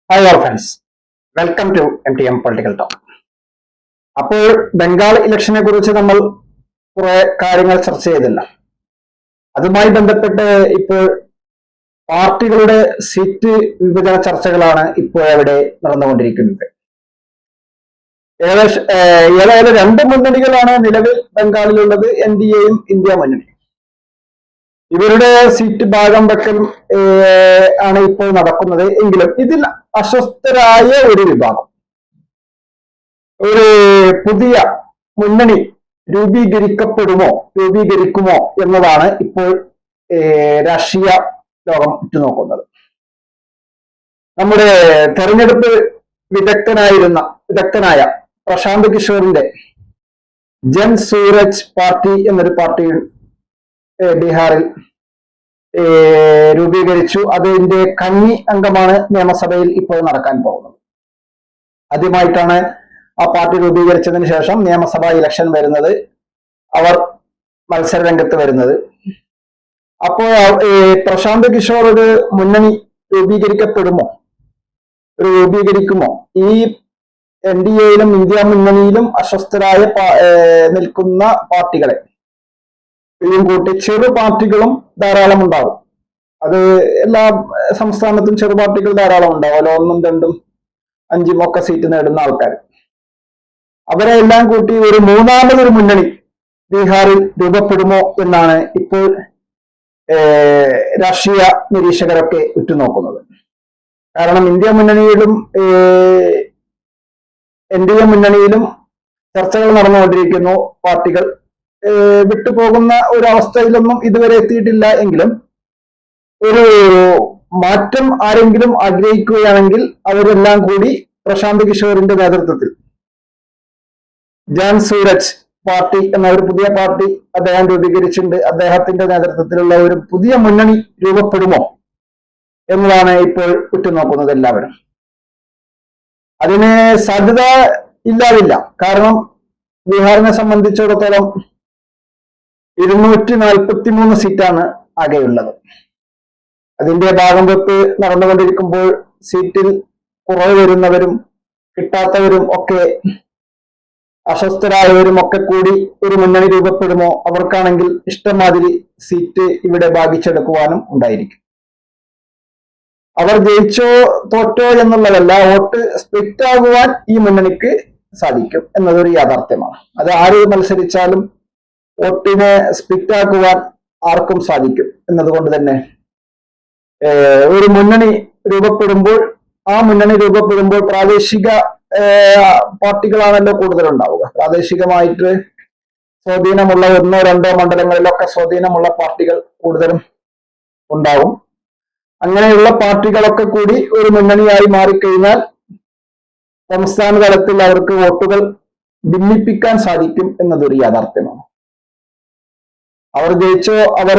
Hi all friends, welcome to MTM political talk. അപ്പോൾ ബംഗാൾ ഇലക്ഷനെ കുറിച്ച് നമ്മൾ കുറെ കാര്യങ്ങൾ ചർച്ച ചെയ്തില്ല. അതുമായി ബന്ധപ്പെട്ട് ഇപ്പോൾ പാർട്ടികളുടെ സീറ്റ് വിഭജന ചർച്ചകളാണ് ഇപ്പോൾ അവിടെ നടന്നുകൊണ്ടിരിക്കുന്നത്. ഏതായാലും രണ്ട് മുന്നണികളാണ് നിലവിൽ ബംഗാളിലുള്ളത്, NDAയും ഇന്ത്യ മുന്നണിയും. ഇവരുടെ സീറ്റ് ഭാഗം വെക്കൽ ആണ് ഇപ്പോൾ നടക്കുന്നത്. എങ്കിലും ഇതിൽ അസ്വസ്ഥരായ ഒരു വിഭാഗം ഒരു പുതിയ മുന്നണി രൂപീകരിക്കുമോ എന്നതാണ് ഇപ്പോൾ രാഷ്ട്രീയ ലോകം ഉറ്റുനോക്കുന്നത്. നമ്മുടെ തെരഞ്ഞെടുപ്പ് വിദഗ്ധനായ പ്രശാന്ത് കിഷോറിന്റെ ജൻ സൂരജ് പാർട്ടി എന്നൊരു പാർട്ടി ബീഹാറിൽ രൂപീകരിച്ചു. അതിന്റെ കന്നി അംഗമാണ് നിയമസഭയിൽ ഇപ്പോൾ നടക്കാൻ പോകുന്നത്. ആദ്യമായിട്ടാണ് ആ പാർട്ടി രൂപീകരിച്ചതിന് ശേഷം നിയമസഭാ ഇലക്ഷൻ വരുന്നത്, അവർ മത്സര രംഗത്ത് വരുന്നത്. അപ്പോൾ പ്രശാന്ത് കിഷോർ ഒരു മുന്നണി രൂപീകരിക്കുമോ? ഈ NDAയിലും ഇന്ത്യ മുന്നണിയിലും അസ്വസ്ഥരായ നിൽക്കുന്ന പാർട്ടികളെ ഇതും കൂട്ടി ചെറു പാർട്ടികളും ധാരാളം ഉണ്ടാവും. അത് എല്ലാ സംസ്ഥാനത്തും ചെറു പാർട്ടികൾ ധാരാളം ഉണ്ടാവുമല്ലോ, 1, 2, 5 ഒക്കെ സീറ്റ് നേടുന്ന ആൾക്കാർ. അവരെ എല്ലാം കൂട്ടി ഒരു മൂന്നാമതൊരു മുന്നണി ബീഹാറിൽ രൂപപ്പെടുമോ എന്നാണ് ഇപ്പോൾ രാഷ്ട്രീയ നിരീക്ഷകരൊക്കെ ഉറ്റുനോക്കുന്നത്. കാരണം ഇന്ത്യ മുന്നണിയിലും NDA മുന്നണിയിലും ചർച്ചകൾ നടന്നുകൊണ്ടിരിക്കുന്നു. പാർട്ടികൾ വിട്ടുപോകുന്ന ഒരു അവസ്ഥയിലൊന്നും ഇതുവരെ എത്തിയിട്ടില്ല. എങ്കിലും ഒരു മാറ്റം ആരെങ്കിലും ആഗ്രഹിക്കുകയാണെങ്കിൽ അവരെല്ലാം കൂടി പ്രശാന്ത് കിഷോറിന്റെ നേതൃത്വത്തിൽ ജൻ സൂരജ് പാർട്ടി എന്ന ഒരു പുതിയ പാർട്ടി അദ്ദേഹം രൂപീകരിച്ചിട്ടുണ്ട്. അദ്ദേഹത്തിന്റെ നേതൃത്വത്തിലുള്ള ഒരു പുതിയ മുന്നണി രൂപപ്പെടുമോ എന്നതാണ് ഇപ്പോൾ ഉറ്റുനോക്കുന്നത് എല്ലാവരും. അതിന് സാധ്യത ഇല്ലാതില്ല. കാരണം ബീഹാറിനെ സംബന്ധിച്ചിടത്തോളം 243 സീറ്റാണ് ആകെയുള്ളത്. അതിന്റെ ഭാഗം വെപ്പ് നടന്നുകൊണ്ടിരിക്കുമ്പോൾ സീറ്റിൽ കുറവ് വരുന്നവരും കിട്ടാത്തവരും ഒക്കെ അസ്വസ്ഥരായവരും ഒക്കെ കൂടി ഒരു മുന്നണി രൂപപ്പെടുമോ? അവർക്കാണെങ്കിൽ ഇഷ്ടമാതിരി സീറ്റ് ഇവിടെ ഭാഗിച്ചെടുക്കുവാനും ഉണ്ടായിരിക്കും. അവർ ജയിച്ചോ തോറ്റോ എന്നുള്ളതല്ല, വോട്ട് സ്പ്ലിറ്റ് ആകുവാൻ ഈ മുന്നണിക്ക് സാധിക്കും എന്നതൊരു യാഥാർത്ഥ്യമാണ്. അത് ആര് മത്സരിച്ചാലും വോട്ടിനെ സ്പ്ലിറ്റ് ആക്കുവാൻ ആർക്കും സാധിക്കും എന്നതുകൊണ്ട് തന്നെ ഒരു മുന്നണി രൂപപ്പെടുമ്പോൾ പ്രാദേശിക പാർട്ടികളാണല്ലോ കൂടുതലുണ്ടാവുക. പ്രാദേശികമായിട്ട് സ്വാധീനമുള്ള 1, 2 മണ്ഡലങ്ങളിലൊക്കെ സ്വാധീനമുള്ള പാർട്ടികൾ കൂടുതലും ഉണ്ടാവും. അങ്ങനെയുള്ള പാർട്ടികളൊക്കെ കൂടി ഒരു മുന്നണിയായി മാറിക്കഴിഞ്ഞാൽ സംസ്ഥാന തലത്തിൽ അവർക്ക് വോട്ടുകൾ ഭിന്നിപ്പിക്കാൻ സാധിക്കും എന്നതൊരു യാഥാർത്ഥ്യമാണ്. അവർ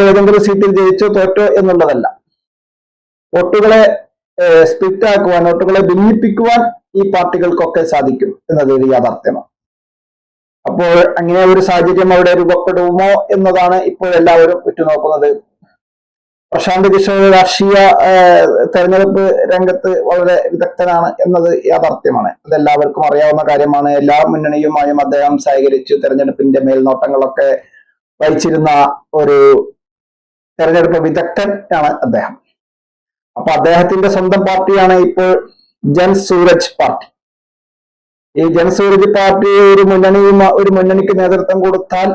ഏതെങ്കിലും സീറ്റിൽ ജയിച്ചോ തോറ്റോ എന്നുള്ളതല്ല, വോട്ടുകളെ സ്പ്ലിറ്റ് ആക്കുവാൻ, വോട്ടുകളെ ഭിന്നിപ്പിക്കുവാൻ ഈ പാർട്ടികൾക്കൊക്കെ സാധിക്കും എന്നതൊരു യാഥാർത്ഥ്യമാണ്. അപ്പോൾ അങ്ങനെ ഒരു സാഹചര്യം അവിടെ രൂപപ്പെടുമോ എന്നതാണ് ഇപ്പോൾ എല്ലാവരും ഉറ്റുനോക്കുന്നത്. പ്രശാന്ത് കിഷോർ രാഷ്ട്രീയ തെരഞ്ഞെടുപ്പ് രംഗത്ത് വളരെ വിദഗ്ധനാണ് എന്നത് യാഥാർത്ഥ്യമാണ്. അതെല്ലാവർക്കും അറിയാവുന്ന കാര്യമാണ്. എല്ലാ മുന്നണിയുമായും അദ്ദേഹം സഹകരിച്ചു തെരഞ്ഞെടുപ്പിന്റെ മേൽനോട്ടങ്ങളൊക്കെ വഹിച്ചിരുന്ന ഒരു തെരഞ്ഞെടുപ്പ് വിദഗ്ധൻ ആണ് അദ്ദേഹം. അപ്പൊ അദ്ദേഹത്തിന്റെ സ്വന്തം പാർട്ടിയാണ് ഇപ്പോൾ ജൻ സൂരജ് പാർട്ടി. ഈ ജൻ സൂരജ് പാർട്ടി ഒരു മുന്നണിക്ക് നേതൃത്വം കൊടുത്താൽ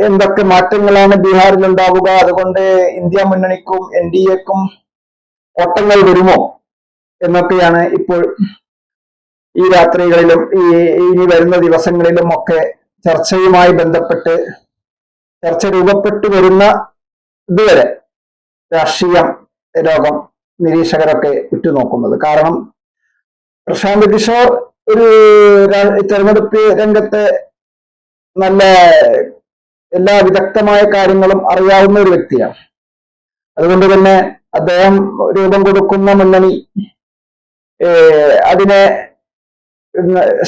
എന്തൊക്കെ മാറ്റങ്ങളാണ് ബീഹാറിൽ ഉണ്ടാവുക? അതുകൊണ്ട് ഇന്ത്യ മുന്നണിക്കും NDAക്കും ഓട്ടങ്ങൾ വരുമോ എന്നൊക്കെയാണ് ഇപ്പോൾ ഈ രാത്രികളിലും ഇനി വരുന്ന ദിവസങ്ങളിലും ഒക്കെ ചർച്ചയുമായി ബന്ധപ്പെട്ട് ചർച്ച രൂപപ്പെട്ടു വരുന്ന ഇതുവരെ രാഷ്ട്രീയ ലോകം നിരീക്ഷകരൊക്കെ ഉറ്റുനോക്കുന്നത്. കാരണം പ്രശാന്ത് കിഷോർ ഒരു തെരഞ്ഞെടുപ്പ് രംഗത്തെ നല്ല എല്ലാ വിദഗ്ധമായ കാര്യങ്ങളും അറിയാവുന്ന ഒരു വ്യക്തിയാണ്. അതുകൊണ്ട് തന്നെ അദ്ദേഹം രൂപം കൊടുക്കുന്ന മുന്നണി അതിനെ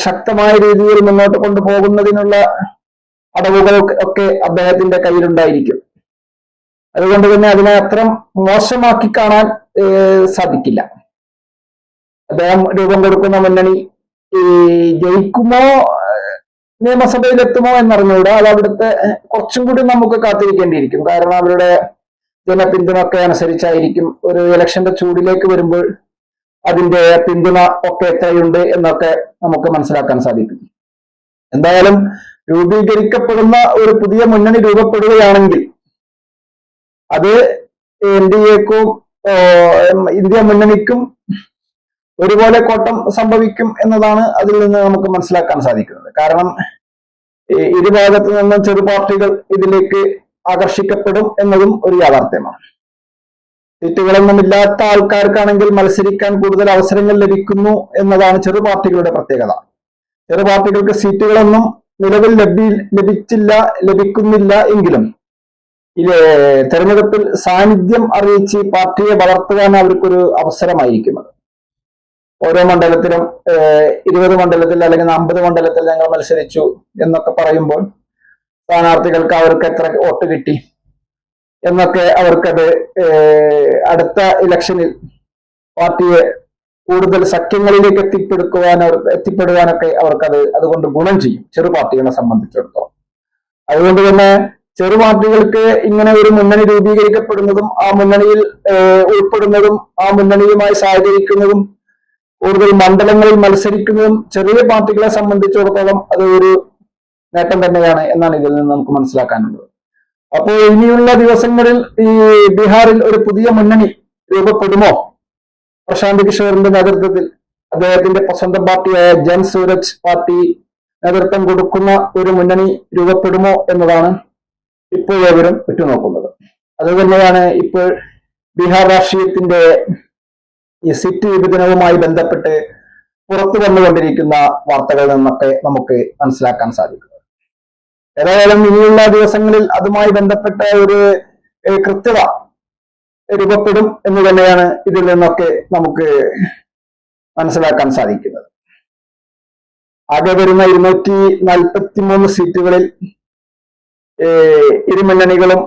ശക്തമായ രീതിയിൽ മുന്നോട്ട് കൊണ്ടുപോകുന്നതിനുള്ള അടവുകൾ ഒക്കെ അദ്ദേഹത്തിന്റെ കയ്യിലുണ്ടായിരിക്കും. അതുകൊണ്ട് തന്നെ അതിനെ അത്ര മോശമാക്കി കാണാൻ സാധിക്കില്ല. അദ്ദേഹം രൂപം കൊടുക്കുന്ന മുന്നണി ജയിക്കുമോ, നിയമസഭയിലെത്തുമോ എന്നറിഞ്ഞൂടാ. അത് അവിടുത്തെ കുറച്ചും കൂടി നമുക്ക് കാത്തിരിക്കേണ്ടിയിരിക്കും. കാരണം അവരുടെ ജനപിന്തുണ ഒക്കെ അനുസരിച്ചായിരിക്കും ഒരു ഇലക്ഷന്റെ ചൂടിലേക്ക് വരുമ്പോൾ അതിന്റെ പിന്തുണ ഒക്കെ എത്രയുണ്ട് എന്നൊക്കെ നമുക്ക് മനസ്സിലാക്കാൻ സാധിക്കും. എന്തായാലും രൂപീകരിക്കപ്പെടുന്ന ഒരു പുതിയ മുന്നണി രൂപപ്പെടുകയാണെങ്കിൽ അത് NDAക്കും ഇന്ത്യ മുന്നണിക്കും ഒരുപോലെ കോട്ടം സംഭവിക്കും എന്നതാണ് അതിൽ നിന്ന് നമുക്ക് മനസ്സിലാക്കാൻ സാധിക്കുന്നത്. കാരണം ഇരുഭാഗത്തു നിന്നും ചെറു പാർട്ടികൾ ഇതിലേക്ക് ആകർഷിക്കപ്പെടും എന്നതും ഒരു യാഥാർത്ഥ്യമാണ്. സീറ്റുകളൊന്നും ഇല്ലാത്ത ആൾക്കാർക്കാണെങ്കിൽ മത്സരിക്കാൻ കൂടുതൽ അവസരങ്ങൾ ലഭിക്കുന്നു എന്നതാണ് ചെറു പാർട്ടികളുടെ പ്രത്യേകത. ചെറു പാർട്ടികൾക്ക് സീറ്റുകളൊന്നും നിലവിൽ ലഭിക്കുന്നില്ല എങ്കിലും തെരഞ്ഞെടുപ്പിൽ സാന്നിധ്യം അറിയിച്ച് പാർട്ടിയെ വളർത്തുവാൻ അവർക്കൊരു അവസരമായിരിക്കുന്നത്. ഓരോ മണ്ഡലത്തിലും 20 മണ്ഡലത്തിൽ അല്ലെങ്കിൽ 50 മണ്ഡലത്തിൽ ഞങ്ങൾ മത്സരിച്ചു എന്നൊക്കെ പറയുമ്പോൾ സ്ഥാനാർത്ഥികൾക്ക് അവർക്ക് എത്ര വോട്ട് കിട്ടി എന്നൊക്കെ അവർക്കത് അടുത്ത ഇലക്ഷനിൽ പാർട്ടിയെ കൂടുതൽ സഖ്യങ്ങളിലേക്ക് എത്തിപ്പെടുവാനൊക്കെ അവർക്കത് അതുകൊണ്ട് ഗുണം ചെയ്യും, ചെറു പാർട്ടികളെ സംബന്ധിച്ചിടത്തോളം. അതുകൊണ്ട് തന്നെ ചെറു പാർട്ടികൾക്ക് ഇങ്ങനെ ഒരു മുന്നണി രൂപീകരിക്കപ്പെടുന്നതും ആ മുന്നണിയിൽ ഉൾപ്പെടുന്നതും ആ മുന്നണിയുമായി സഹകരിക്കുന്നതും കൂടുതൽ മണ്ഡലങ്ങളിൽ മത്സരിക്കുന്നതും ചെറിയ പാർട്ടികളെ സംബന്ധിച്ചിടത്തോളം അത് ഒരു നേട്ടം തന്നെയാണ് എന്നാണ് ഇതിൽ നിന്ന് നമുക്ക് മനസ്സിലാക്കാനുള്ളത്. അപ്പോൾ ഇനിയുള്ള ദിവസങ്ങളിൽ ഈ ബീഹാറിൽ ഒരു പുതിയ മുന്നണി രൂപപ്പെടുമോ? പ്രശാന്ത് കിഷോറിന്റെ നേതൃത്വത്തിൽ അദ്ദേഹത്തിന്റെ സ്വന്തം പാർട്ടിയായ ജൻ സൂരജ് പാർട്ടി നേതൃത്വം കൊടുക്കുന്ന ഒരു മുന്നണി രൂപപ്പെടുമോ എന്നതാണ് ഇപ്പോൾ ഏവരും ഉറ്റുനോക്കുന്നത്. അതുതന്നെയാണ് ഇപ്പോൾ ബീഹാർ രാഷ്ട്രീയത്തിന്റെ ഈ സീറ്റ് വിഭജനവുമായി ബന്ധപ്പെട്ട് പുറത്തു വന്നുകൊണ്ടിരിക്കുന്ന വാർത്തകളിൽ നിന്നൊക്കെ നമുക്ക് മനസ്സിലാക്കാൻ സാധിക്കുന്നത്. ഏതായാലും ഇനിയുള്ള ദിവസങ്ങളിൽ അതുമായി ബന്ധപ്പെട്ട ഒരു കൃത്യത രൂപപ്പെടും എന്ന് തന്നെയാണ് ഇതിൽ നിന്നൊക്കെ നമുക്ക് മനസ്സിലാക്കാൻ സാധിക്കുന്നത്. ആകെ വരുന്ന 243 സീറ്റുകളിൽ ഇരു മുന്നണികളും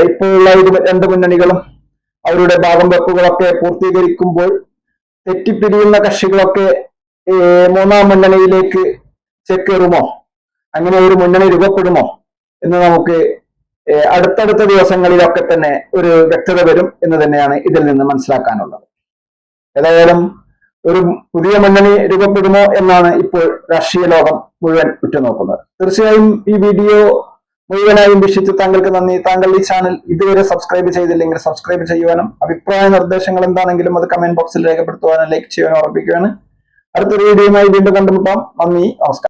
ഇപ്പോഴുള്ള 2 മുന്നണികളും അവരുടെ ഭാഗം വെപ്പുകളൊക്കെ പൂർത്തീകരിക്കുമ്പോൾ തെറ്റിപ്പിരിയുന്ന കക്ഷികളൊക്കെ 3ാം മുന്നണിയിലേക്ക് ചേക്കേറുമോ, അങ്ങനെ ഒരു മുന്നണി രൂപപ്പെടുമോ എന്ന് നമുക്ക് അടുത്തടുത്ത ദിവസങ്ങളിലൊക്കെ തന്നെ ഒരു വ്യക്തത വരും എന്ന് തന്നെയാണ് ഇതിൽ നിന്ന് മനസ്സിലാക്കാനുള്ളത്. ഏതായാലും ഒരു പുതിയ മുന്നണി രൂപപ്പെടുമോ എന്നാണ് ഇപ്പോൾ രാഷ്ട്രീയ ലോകം മുഴുവൻ ഉറ്റുനോക്കുന്നത്. തീർച്ചയായും ഈ വീഡിയോ മുഴുവനായും വീക്ഷിച്ച് താങ്കൾക്ക് നന്ദി. താങ്കൾ ഈ ചാനൽ ഇതുവരെ സബ്സ്ക്രൈബ് ചെയ്തില്ലെങ്കിൽ സബ്സ്ക്രൈബ് ചെയ്യുവാനും അഭിപ്രായ നിർദ്ദേശങ്ങൾ എന്താണെങ്കിലും അത് കമന്റ് ബോക്സിൽ രേഖപ്പെടുത്തുവാനും ലൈക്ക് ചെയ്യാനും ഉറപ്പിക്കുകയാണ്. അടുത്തൊരു വീഡിയോയുമായി വീണ്ടും കണ്ടുമുട്ടാം. നന്ദി, നമസ്കാരം.